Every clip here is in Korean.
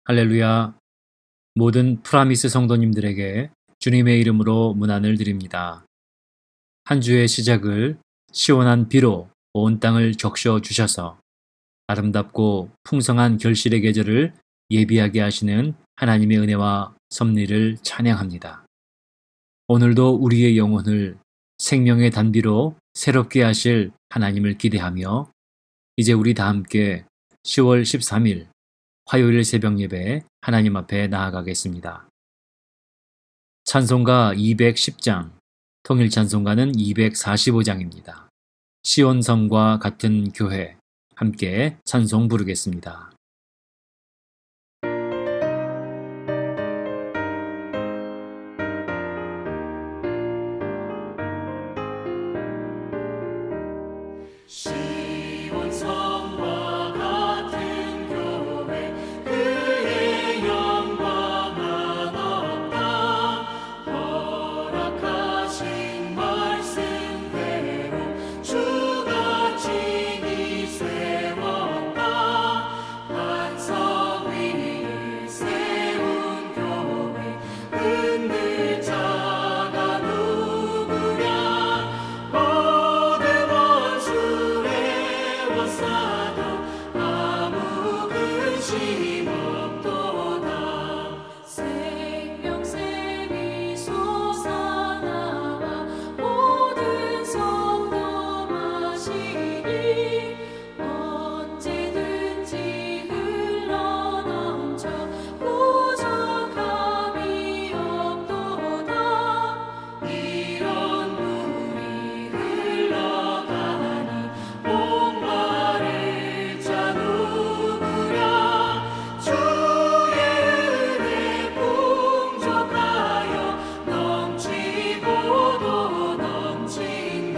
할렐루야. 모든 프라미스 성도님들에게 주님의 이름으로 문안을 드립니다. 한 주의 시작을 시원한 비로 온 땅을 적셔 주셔서 아름답고 풍성한 결실의 계절을 예비하게 하시는 하나님의 은혜와 섭리를 찬양합니다. 오늘도 우리의 영혼을 생명의 단비로 새롭게 하실 하나님을 기대하며 이제 우리 다 함께 10월 13일 화요일 새벽 예배 하나님 앞에 나아가겠습니다. 찬송가 210장, 통일 찬송가는 245장입니다. 시온성과 같은 교회, 함께 찬송 부르겠습니다. 시온성과 같은 교회 그의 영광 한없다. 허락하신 말씀대로 주가 친히 세웠다. 반석 위에 세운 교회 흔들 자가 누구랴. 모든 원수의 원사도 아무 근심 없도다. 생명샘이 솟아나와 모든 성도 마시니 언제든지 흘러넘쳐 부족함이 없도다. 이런 물이 흘러가니 목마를 자 누구랴. 주의 은혜 풍족하여 넘치고도 넘친다.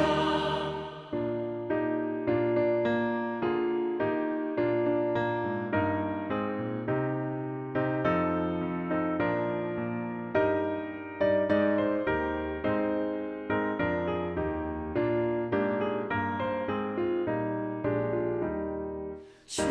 주의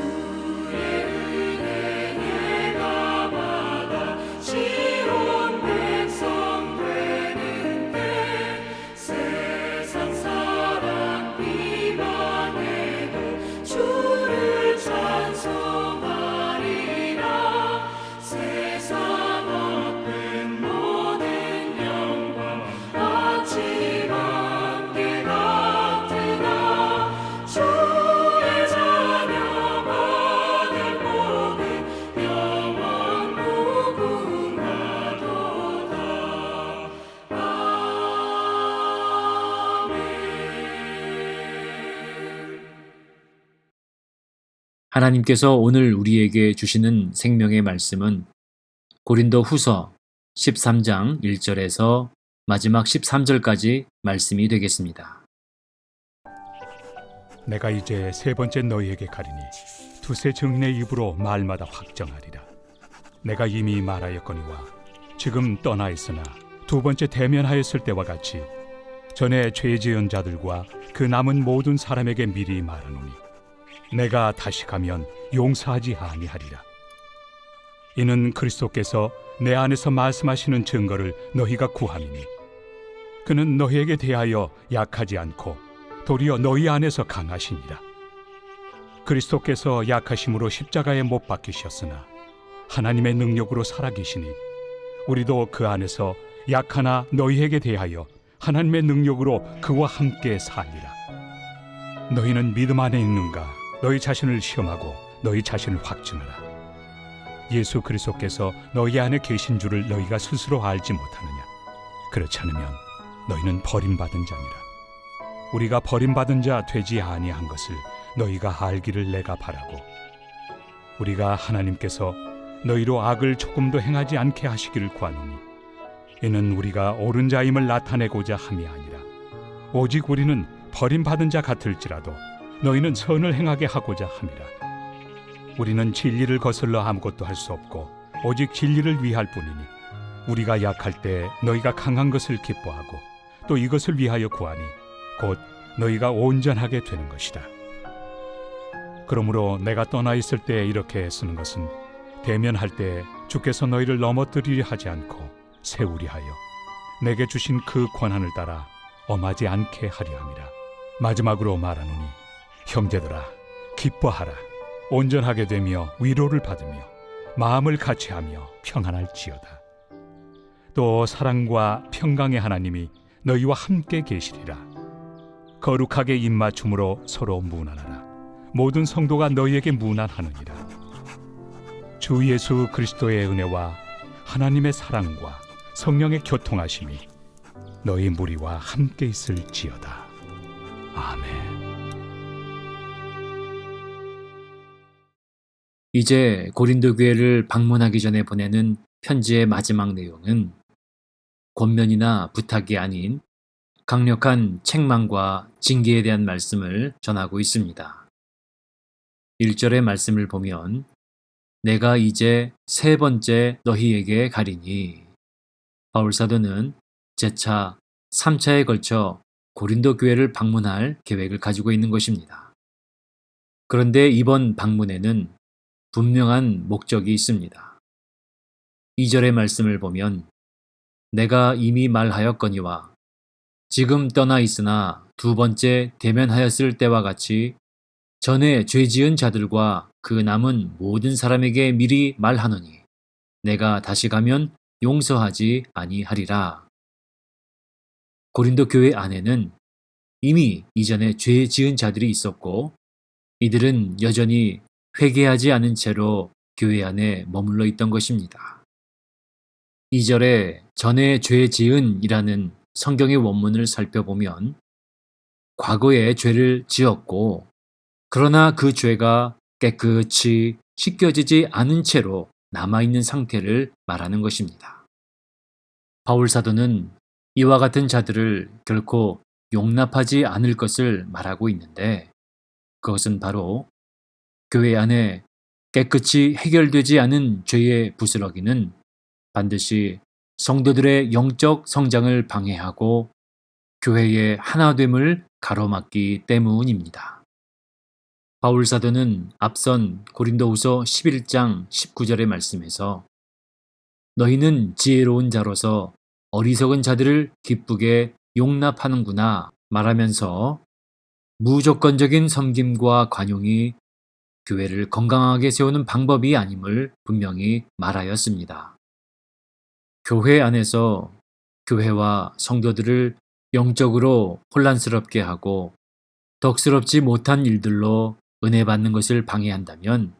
은혜 내가 받아 시온 백성 되는 때 세상 사람 비방해도 주를 찬송하리라. 세상 얻은 모든 영광 아침 안개 같으나 주의 자녀 받을 복은 영원 무궁하도다. 아멘. 하나님께서 오늘 우리에게 주시는 생명의 말씀은 고린도 후서 13장 1절에서 마지막 13절까지 말씀이 되겠습니다. 내가 이제 세 번째 너희에게 가리니 두세 증인의 입으로 말마다 확정하리라. 내가 이미 말하였거니와 지금 떠나 있으나 두 번째 대면하였을 때와 같이 전에 죄 지은 자들과 그 남은 모든 사람에게 미리 말하노니 내가 다시 가면 용서하지 아니하리라. 이는 그리스도께서 내 안에서 말씀하시는 증거를 너희가 구함이니 그는 너희에게 대하여 약하지 않고 도리어 너희 안에서 강하시니라. 그리스도께서 약하심으로 십자가에 못 박히셨으나 하나님의 능력으로 살아계시니 우리도 그 안에서 약하나 너희에게 대하여 하나님의 능력으로 그와 함께 살리라. 너희는 믿음 안에 있는가? 너희 자신을 시험하고 너희 자신을 확증하라. 예수 그리스도께서 너희 안에 계신 줄을 너희가 스스로 알지 못하느냐? 그렇지 않으면 너희는 버림받은 자니라. 우리가 버림받은 자 되지 아니한 것을 너희가 알기를 내가 바라고 우리가 하나님께서 너희로 악을 조금도 행하지 않게 하시기를 구하노니 이는 우리가 옳은 자임을 나타내고자 함이 아니라 오직 우리는 버림받은 자 같을지라도 너희는 선을 행하게 하고자 함이라. 우리는 진리를 거슬러 아무것도 할 수 없고 오직 진리를 위할 뿐이니 우리가 약할 때 너희가 강한 것을 기뻐하고 또 이것을 위하여 구하니 곧 너희가 온전하게 되는 것이다. 그러므로 내가 떠나 있을 때 이렇게 쓰는 것은 대면할 때 주께서 너희를 넘어뜨리려 하지 않고 세우리 하여 내게 주신 그 권한을 따라 엄하지 않게 하려 함이라. 마지막으로 말하노니 형제들아 기뻐하라. 온전하게 되며 위로를 받으며 마음을 같이하며 평안할지어다. 또 사랑과 평강의 하나님이 너희와 함께 계시리라. 거룩하게 입맞춤으로 서로 문안하라. 모든 성도가 너희에게 문안하느니라. 주 예수 그리스도의 은혜와 하나님의 사랑과 성령의 교통하심이 너희 무리와 함께 있을지어다. 아멘. 이제 고린도 교회를 방문하기 전에 보내는 편지의 마지막 내용은 권면이나 부탁이 아닌 강력한 책망과 징계에 대한 말씀을 전하고 있습니다. 1절의 말씀을 보면 내가 이제 세 번째 너희에게 가리니 바울 사도는 재차 3차에 걸쳐 고린도 교회를 방문할 계획을 가지고 있는 것입니다. 그런데 이번 방문에는 분명한 목적이 있습니다. 2절의 말씀을 보면 내가 이미 말하였거니와 지금 떠나 있으나 두 번째 대면하였을 때와 같이 전에 죄 지은 자들과 그 남은 모든 사람에게 미리 말하노니 내가 다시 가면 용서하지 아니하리라. 고린도 교회 안에는 이미 이전에 죄 지은 자들이 있었고 이들은 여전히 회개하지 않은 채로 교회 안에 머물러 있던 것입니다. 2절에 전에 죄 지은이라는 성경의 원문을 살펴보면 과거에 죄를 지었고 그러나 그 죄가 깨끗이 씻겨지지 않은 채로 남아있는 상태를 말하는 것입니다. 바울 사도는 이와 같은 자들을 결코 용납하지 않을 것을 말하고 있는데 그것은 바로 교회 안에 깨끗이 해결되지 않은 죄의 부스러기는 반드시 성도들의 영적 성장을 방해하고 교회의 하나됨을 가로막기 때문입니다. 바울 사도는 앞선 고린도후서 11장 19절의 말씀에서 너희는 지혜로운 자로서 어리석은 자들을 기쁘게 용납하는구나 말하면서 무조건적인 섬김과 관용이 교회를 건강하게 세우는 방법이 아님을 분명히 말하였습니다. 교회 안에서 교회와 성도들을 영적으로 혼란스럽게 하고 덕스럽지 못한 일들로 은혜 받는 것을 방해한다면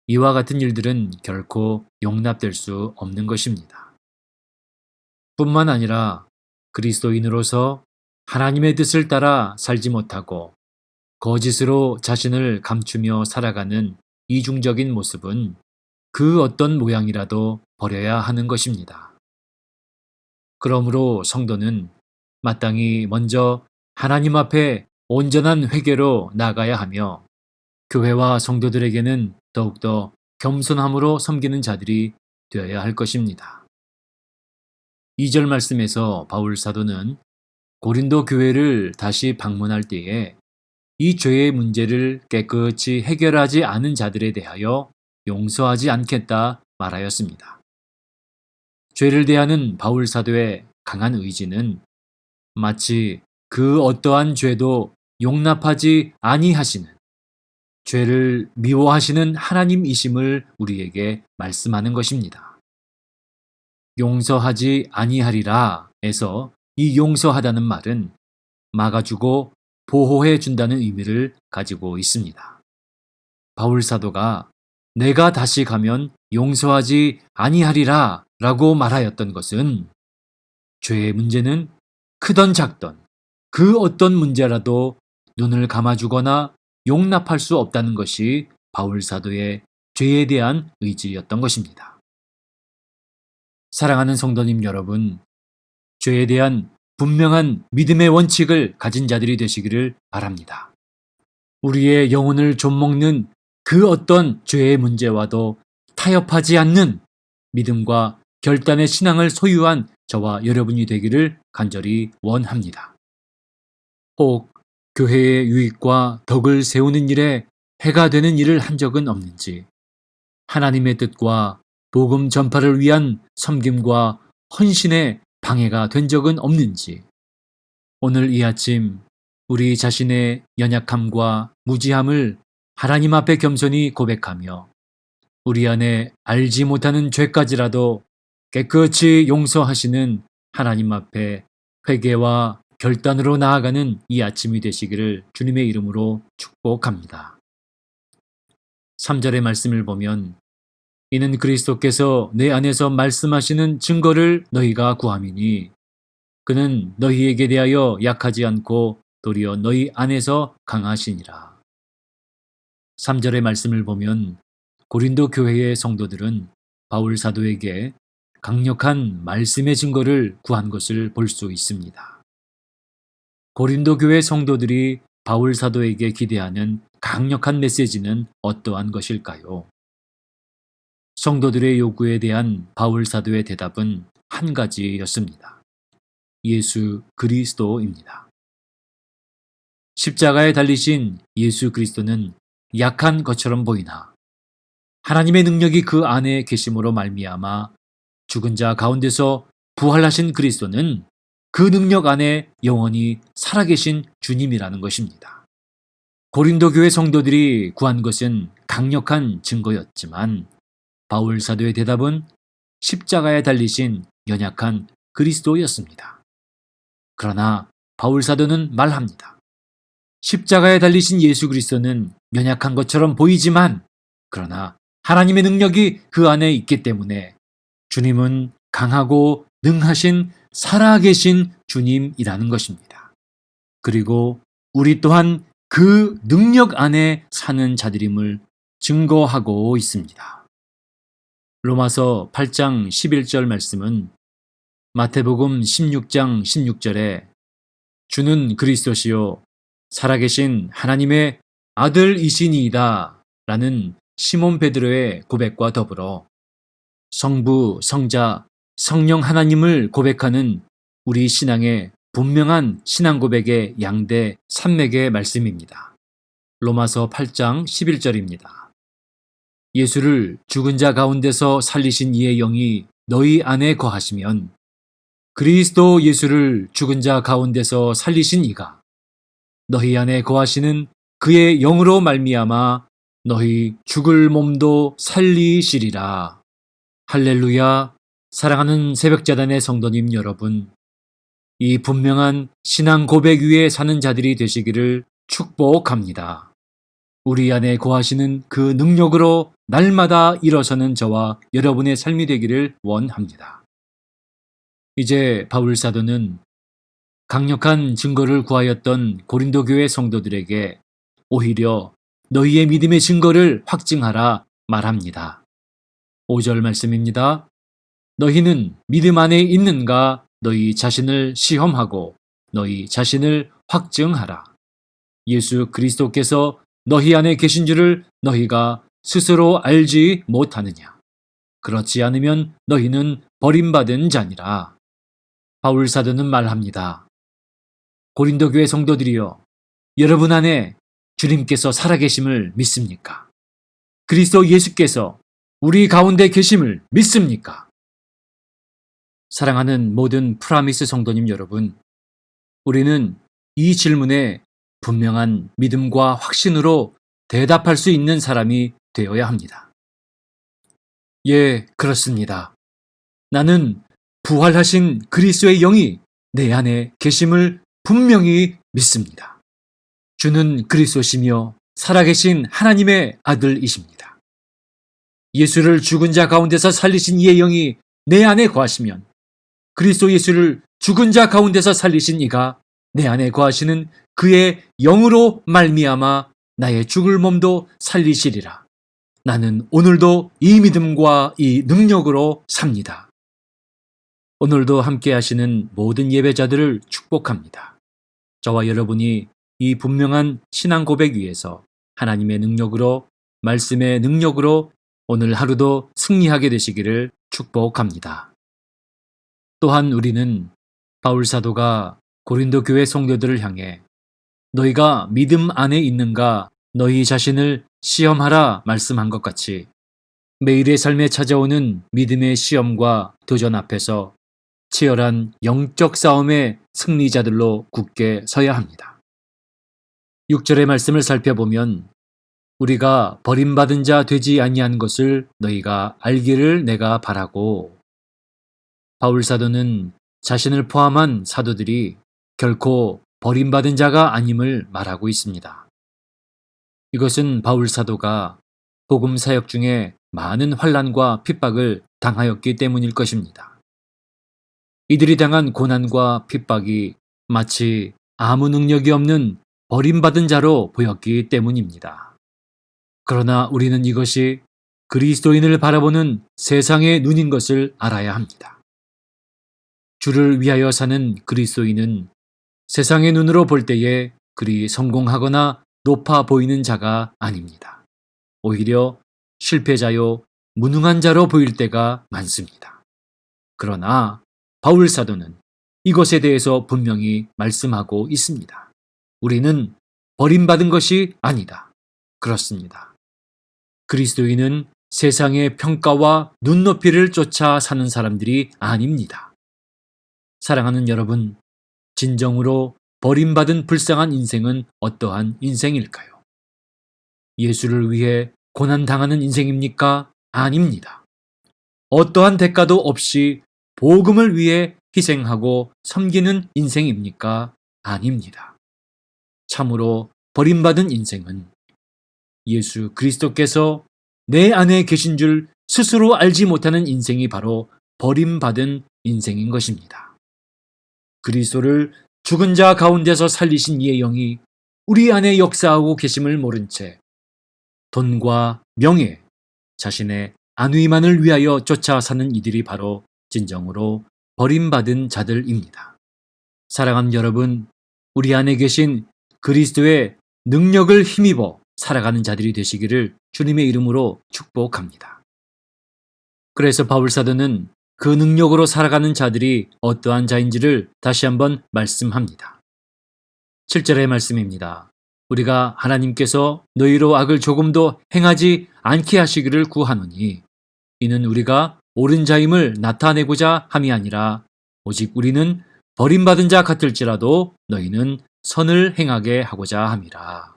이와 같은 일들은 결코 용납될 수 없는 것입니다. 뿐만 아니라 그리스도인으로서 하나님의 뜻을 따라 살지 못하고 거짓으로 자신을 감추며 살아가는 이중적인 모습은 그 어떤 모양이라도 버려야 하는 것입니다. 그러므로 성도는 마땅히 먼저 하나님 앞에 온전한 회개로 나아가야 하며 교회와 성도들에게는 더욱더 겸손함으로 섬기는 자들이 되어야 할 것입니다. 2절 말씀에서 바울 사도는 고린도 교회를 다시 방문할 때에 이 죄의 문제를 깨끗이 해결하지 않은 자들에 대하여 용서하지 않겠다 말하였습니다. 죄를 대하는 바울 사도의 강한 의지는 마치 그 어떠한 죄도 용납하지 아니하시는 죄를 미워하시는 하나님이심을 우리에게 말씀하는 것입니다. 용서하지 아니하리라 에서 이 용서하다는 말은 막아주고 보호해 준다는 의미를 가지고 있습니다. 바울 사도가 내가 다시 가면 용서하지 아니하리라 라고 말하였던 것은 죄의 문제는 크던 작던 그 어떤 문제라도 눈을 감아주거나 용납할 수 없다는 것이 바울 사도의 죄에 대한 의지였던 것입니다. 사랑하는 성도님 여러분, 죄에 대한 분명한 믿음의 원칙을 가진 자들이 되시기를 바랍니다. 우리의 영혼을 좀먹는 그 어떤 죄의 문제와도 타협하지 않는 믿음과 결단의 신앙을 소유한 저와 여러분이 되기를 간절히 원합니다. 혹 교회의 유익과 덕을 세우는 일에 해가 되는 일을 한 적은 없는지, 하나님의 뜻과 복음 전파를 위한 섬김과 헌신에 방해가 된 적은 없는지, 오늘 이 아침 우리 자신의 연약함과 무지함을 하나님 앞에 겸손히 고백하며 우리 안에 알지 못하는 죄까지라도 깨끗이 용서하시는 하나님 앞에 회개와 결단으로 나아가는 이 아침이 되시기를 주님의 이름으로 축복합니다. 3절의 말씀을 보면 이는 그리스도께서 내 안에서 말씀하시는 증거를 너희가 구함이니 그는 너희에게 대하여 약하지 않고 도리어 너희 안에서 강하시니라. 3절의 말씀을 보면 고린도 교회의 성도들은 바울 사도에게 강력한 말씀의 증거를 구한 것을 볼 수 있습니다. 고린도 교회 성도들이 바울 사도에게 기대하는 강력한 메시지는 어떠한 것일까요? 성도들의 요구에 대한 바울 사도의 대답은 한 가지였습니다. 예수 그리스도입니다. 십자가에 달리신 예수 그리스도는 약한 것처럼 보이나 하나님의 능력이 그 안에 계심으로 말미암아 죽은 자 가운데서 부활하신 그리스도는 그 능력 안에 영원히 살아계신 주님이라는 것입니다. 고린도 교회 성도들이 구한 것은 강력한 증거였지만 바울 사도의 대답은 십자가에 달리신 연약한 그리스도였습니다. 그러나 바울 사도는 말합니다. 십자가에 달리신 예수 그리스도는 연약한 것처럼 보이지만 그러나 하나님의 능력이 그 안에 있기 때문에 주님은 강하고 능하신 살아계신 주님이라는 것입니다. 그리고 우리 또한 그 능력 안에 사는 자들임을 증거하고 있습니다. 로마서 8장 11절 말씀은 마태복음 16장 16절에 주는 그리스도시요 살아계신 하나님의 아들이시니이다 라는 시몬 베드로의 고백과 더불어 성부, 성자, 성령 하나님을 고백하는 우리 신앙의 분명한 신앙 고백의 양대 산맥의 말씀입니다. 로마서 8장 11절입니다. 예수를 죽은 자 가운데서 살리신 이의 영이 너희 안에 거하시면 그리스도 예수를 죽은 자 가운데서 살리신 이가 너희 안에 거하시는 그의 영으로 말미암아 너희 죽을 몸도 살리시리라. 할렐루야. 사랑하는 새벽자단의 성도님 여러분, 이 분명한 신앙 고백 위에 사는 자들이 되시기를 축복합니다. 우리 안에 거하시는 그 능력으로 날마다 일어서는 저와 여러분의 삶이 되기를 원합니다. 이제 바울 사도는 강력한 증거를 구하였던 고린도 교회 성도들에게 오히려 너희의 믿음의 증거를 확증하라 말합니다. 5절 말씀입니다. 너희는 믿음 안에 있는가 너희 자신을 시험하고 너희 자신을 확증하라. 예수 그리스도께서 너희 안에 계신 줄을 너희가 스스로 알지 못하느냐. 그렇지 않으면 너희는 버림받은 자니라. 바울 사도는 말합니다. 고린도 교회 성도들이여, 여러분 안에 주님께서 살아계심을 믿습니까? 그리스도 예수께서 우리 가운데 계심을 믿습니까? 사랑하는 모든 프라미스 성도님 여러분, 우리는 이 질문에 분명한 믿음과 확신으로 대답할 수 있는 사람이 되어야 합니다. 예, 그렇습니다. 나는 부활하신 그리스도의 영이 내 안에 계심을 분명히 믿습니다. 주는 그리스도시며 살아계신 하나님의 아들이십니다. 예수를 죽은 자 가운데서 살리신 이의 영이 내 안에 거하시면 그리스도 예수를 죽은 자 가운데서 살리신 이가 내 안에 거하시는 그의 영으로 말미암아 나의 죽을 몸도 살리시리라. 나는 오늘도 이 믿음과 이 능력으로 삽니다. 오늘도 함께 하시는 모든 예배자들을 축복합니다. 저와 여러분이 이 분명한 신앙 고백 위에서 하나님의 능력으로, 말씀의 능력으로 오늘 하루도 승리하게 되시기를 축복합니다. 또한 우리는 바울 사도가 고린도 교회 성도들을 향해 너희가 믿음 안에 있는가 너희 자신을 시험하라 말씀한 것 같이 매일의 삶에 찾아오는 믿음의 시험과 도전 앞에서 치열한 영적 싸움의 승리자들로 굳게 서야 합니다. 6절의 말씀을 살펴보면 우리가 버림받은 자 되지 아니한 것을 너희가 알기를 내가 바라고, 바울 사도는 자신을 포함한 사도들이 결코 버림받은 자가 아님을 말하고 있습니다. 이것은 바울 사도가 복음 사역 중에 많은 환난과 핍박을 당하였기 때문일 것입니다. 이들이 당한 고난과 핍박이 마치 아무 능력이 없는 버림받은 자로 보였기 때문입니다. 그러나 우리는 이것이 그리스도인을 바라보는 세상의 눈인 것을 알아야 합니다. 주를 위하여 사는 그리스도인은 세상의 눈으로 볼 때에 그리 성공하거나 높아 보이는 자가 아닙니다. 오히려 실패자요, 무능한 자로 보일 때가 많습니다. 그러나 바울 사도는 이것에 대해서 분명히 말씀하고 있습니다. 우리는 버림받은 것이 아니다. 그렇습니다. 그리스도인은 세상의 평가와 눈높이를 쫓아 사는 사람들이 아닙니다. 사랑하는 여러분, 진정으로 버림받은 불쌍한 인생은 어떠한 인생일까요? 예수를 위해 고난당하는 인생입니까? 아닙니다. 어떠한 대가도 없이 복음을 위해 희생하고 섬기는 인생입니까? 아닙니다. 참으로 버림받은 인생은 예수 그리스도께서 내 안에 계신 줄 스스로 알지 못하는 인생이 바로 버림받은 인생인 것입니다. 그리스도를 죽은 자 가운데서 살리신 이의 영이 우리 안에 역사하고 계심을 모른 채 돈과 명예, 자신의 안위만을 위하여 쫓아 사는 이들이 바로 진정으로 버림받은 자들입니다. 사랑하는 여러분, 우리 안에 계신 그리스도의 능력을 힘입어 살아가는 자들이 되시기를 주님의 이름으로 축복합니다. 그래서 바울 사도는 그 능력으로 살아가는 자들이 어떠한 자인지를 다시 한번 말씀합니다. 7절의 말씀입니다. 우리가 하나님께서 너희로 악을 조금도 행하지 않게 하시기를 구하노니 이는 우리가 옳은 자임을 나타내고자 함이 아니라 오직 우리는 버림받은 자 같을지라도 너희는 선을 행하게 하고자 함이라.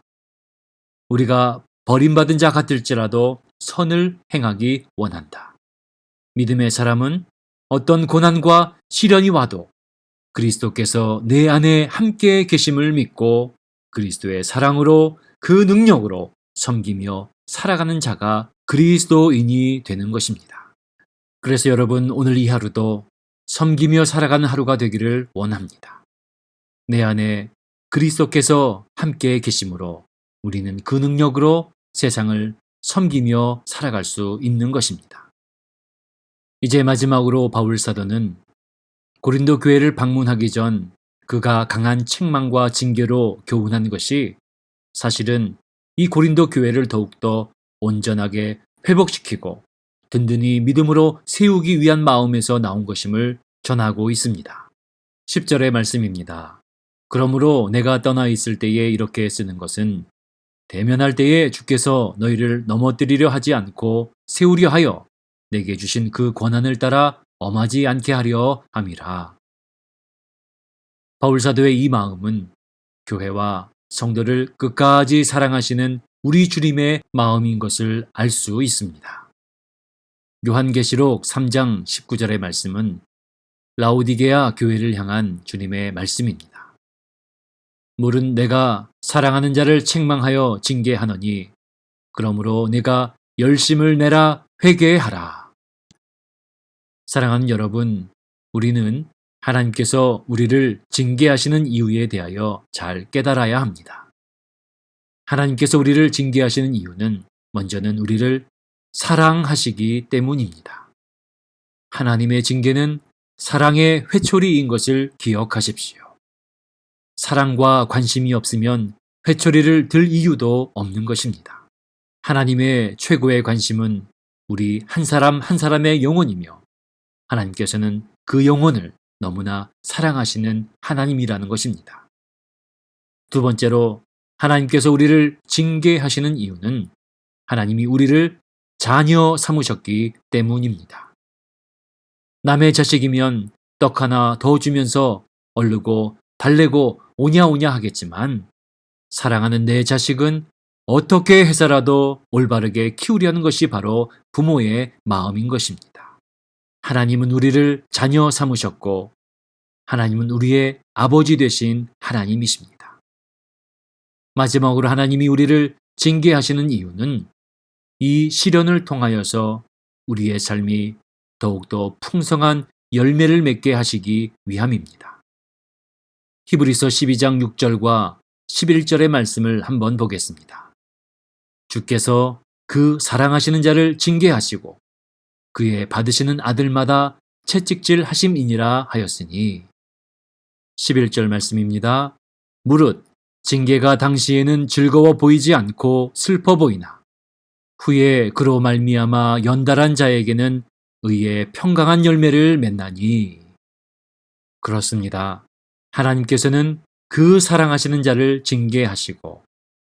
우리가 버림받은 자 같을지라도 선을 행하기 원한다. 믿음의 사람은 어떤 고난과 시련이 와도 그리스도께서 내 안에 함께 계심을 믿고 그리스도의 사랑으로 그 능력으로 섬기며 살아가는 자가 그리스도인이 되는 것입니다. 그래서 여러분, 오늘 이 하루도 섬기며 살아가는 하루가 되기를 원합니다. 내 안에 그리스도께서 함께 계심으로 우리는 그 능력으로 세상을 섬기며 살아갈 수 있는 것입니다. 이제 마지막으로 바울 사도는 고린도 교회를 방문하기 전 그가 강한 책망과 징계로 교훈한 것이 사실은 이 고린도 교회를 더욱더 온전하게 회복시키고 든든히 믿음으로 세우기 위한 마음에서 나온 것임을 전하고 있습니다. 10절의 말씀입니다. 그러므로 내가 떠나 있을 때에 이렇게 쓰는 것은 대면할 때에 주께서 너희를 넘어뜨리려 하지 않고 세우려 하여 내게 주신 그 권한을 따라 엄하지 않게 하려 함이라. 바울 사도의 이 마음은 교회와 성도를 끝까지 사랑하시는 우리 주님의 마음인 것을 알 수 있습니다. 요한계시록 3장 19절의 말씀은 라오디게아 교회를 향한 주님의 말씀입니다. 물은 내가 사랑하는 자를 책망하여 징계하노니 그러므로 내가 열심을 내라 회개하라. 사랑하는 여러분, 우리는 하나님께서 우리를 징계하시는 이유에 대하여 잘 깨달아야 합니다. 하나님께서 우리를 징계하시는 이유는 먼저는 우리를 사랑하시기 때문입니다. 하나님의 징계는 사랑의 회초리인 것을 기억하십시오. 사랑과 관심이 없으면 회초리를 들 이유도 없는 것입니다. 하나님의 최고의 관심은 우리 한 사람 한 사람의 영혼이며 하나님께서는 그 영혼을 너무나 사랑하시는 하나님이라는 것입니다. 두 번째로 하나님께서 우리를 징계하시는 이유는 하나님이 우리를 자녀 삼으셨기 때문입니다. 남의 자식이면 떡 하나 더 주면서 얼르고 달래고 오냐오냐 하겠지만 사랑하는 내 자식은 어떻게 해서라도 올바르게 키우려는 것이 바로 부모의 마음인 것입니다. 하나님은 우리를 자녀 삼으셨고 하나님은 우리의 아버지 되신 하나님이십니다. 마지막으로 하나님이 우리를 징계하시는 이유는 이 시련을 통하여서 우리의 삶이 더욱더 풍성한 열매를 맺게 하시기 위함입니다. 히브리서 12장 6절과 11절의 말씀을 한번 보겠습니다. 주께서 그 사랑하시는 자를 징계하시고 그의 받으시는 아들마다 채찍질 하심이니라 하였으니 11절 말씀입니다. 무릇 징계가 당시에는 즐거워 보이지 않고 슬퍼 보이나 후에 그로 말미암아 연달한 자에게는 의의 평강한 열매를 맺나니. 그렇습니다. 하나님께서는 그 사랑하시는 자를 징계하시고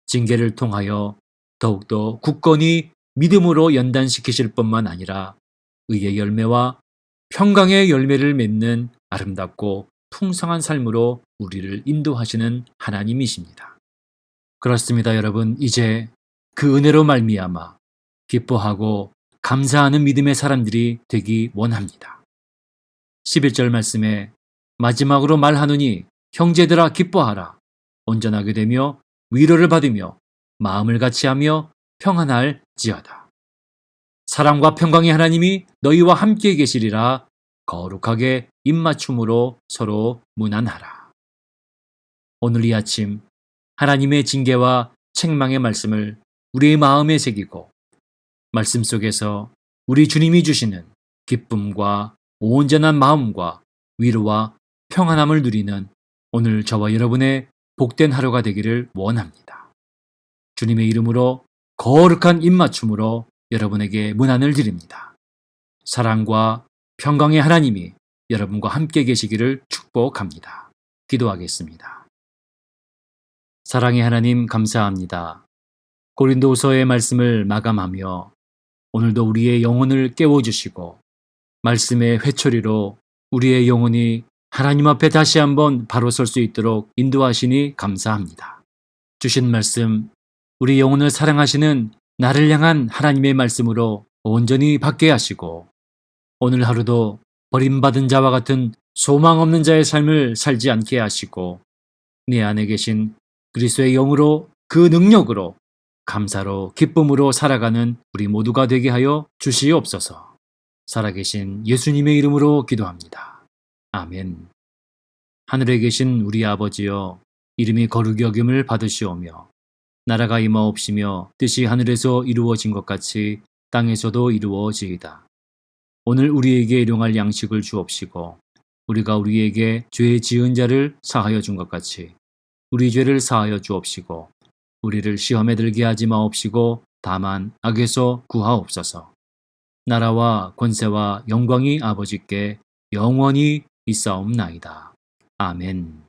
징계를 통하여 더욱더 굳건히 믿음으로 연단시키실 뿐만 아니라 의의 열매와 평강의 열매를 맺는 아름답고 풍성한 삶으로 우리를 인도하시는 하나님이십니다. 그렇습니다, 여러분. 이제 그 은혜로 말미암아 기뻐하고 감사하는 믿음의 사람들이 되기 원합니다. 11절 말씀에 마지막으로 말하노니 형제들아 기뻐하라. 온전하게 되며 위로를 받으며 마음을 같이하며 평안할지어다. 사랑과 평강의 하나님이 너희와 함께 계시리라. 거룩하게 입맞춤으로 서로 문안하라. 오늘 이 아침 하나님의 징계와 책망의 말씀을 우리의 마음에 새기고 말씀 속에서 우리 주님이 주시는 기쁨과 온전한 마음과 위로와 평안함을 누리는 오늘 저와 여러분의 복된 하루가 되기를 원합니다. 주님의 이름으로 거룩한 입맞춤으로 여러분에게 문안을 드립니다. 사랑과 평강의 하나님이 여러분과 함께 계시기를 축복합니다. 기도하겠습니다. 사랑의 하나님 감사합니다. 고린도후서의 말씀을 마감하며 오늘도 우리의 영혼을 깨워주시고 말씀의 회초리로 우리의 영혼이 하나님 앞에 다시 한번 바로 설 수 있도록 인도하시니 감사합니다. 주신 말씀, 우리 영혼을 사랑하시는 나를 향한 하나님의 말씀으로 온전히 받게 하시고 오늘 하루도 버림받은 자와 같은 소망 없는 자의 삶을 살지 않게 하시고 내 안에 계신 그리스도의 영으로 그 능력으로 감사로 기쁨으로 살아가는 우리 모두가 되게 하여 주시옵소서. 살아계신 예수님의 이름으로 기도합니다. 아멘. 하늘에 계신 우리 아버지여, 이름이 거룩히 여김을 받으시오며 나라가 임하옵시며 뜻이 하늘에서 이루어진 것 같이 땅에서도 이루어지이다. 오늘 우리에게 일용할 양식을 주옵시고 우리가 우리에게 죄 지은 자를 사하여 준 것 같이 우리 죄를 사하여 주옵시고 우리를 시험에 들게 하지 마옵시고 다만 악에서 구하옵소서. 나라와 권세와 영광이 아버지께 영원히 있사옵나이다. 아멘.